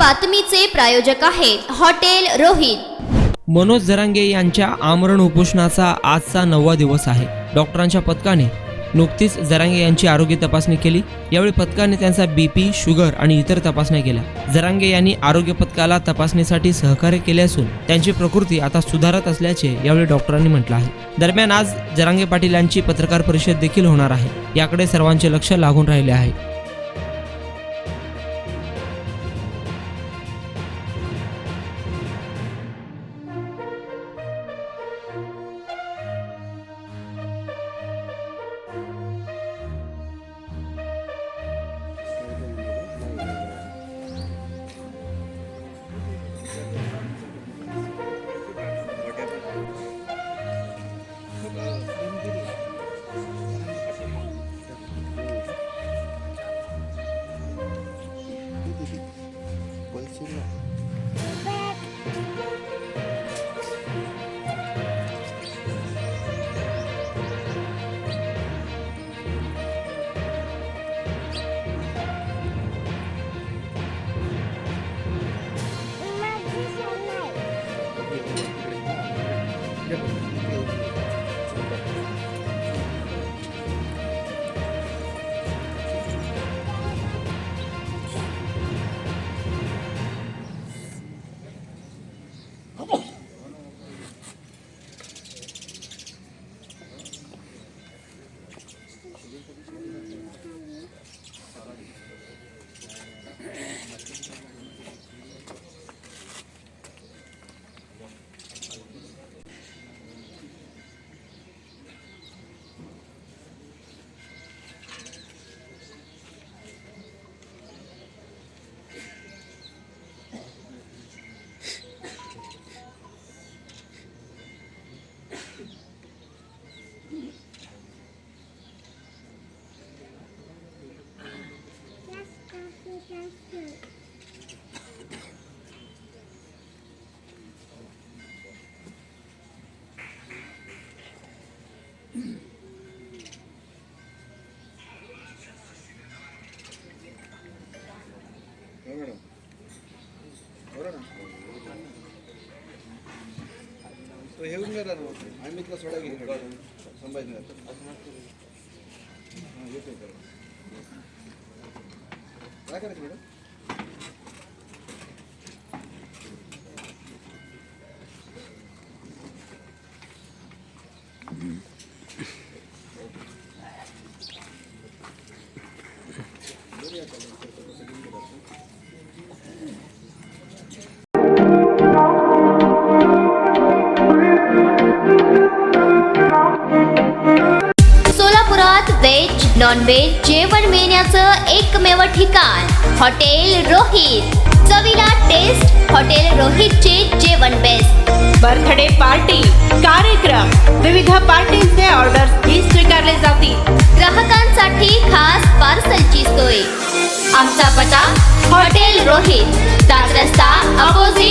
बातमीचे प्रायोजक आहेत हॉटेल रोहित। मनोज जरांगे यांच्या आमरण उपोषणाचा आजचा 9वा दिवस आहे। डॉक्टरांच्या पथकाने नुकतीच जरांगे यांची आरोग्य तपासणी केली। यावेळी पथकाने त्यांचा बीपी, शुगर आणि इतर तपासण्या केल्या। जरांगे यांनी आरोग्य पथकाला तपासणीसाठी सहकार्य केले असून त्यांची प्रकृती आता सुधारत असल्याचे यावेळी डॉक्टरांनी म्हटलं आहे। दरम्यान आज जरांगे पाटील यांची पत्रकार परिषद देखील होणार आहे। याकडे सर्वांचे लक्ष लागून राहिले आहे। तो हे उंगला ना आम्ही इथला सोडा घेऊन संभाजीनगर काय करायचं मॅडम? सोलापुरात व्हेज नॉन व्हेज जेवण मिळण्याचं एकमेव ठिकाण हॉटेल रोहित। चवीला टेस्ट हॉटेल रोहितचे जेवण बेस्ट। बर्थडे पार्टी, कार्यक्रम, विविध पार्टींचे ऑर्डर्स ही स्वीकारले जातील। ग्राहकांसाठी खास पार्सलची सोय। आमचा पत्ता हॉटेल रोहित, दादरस्ता अपोजिट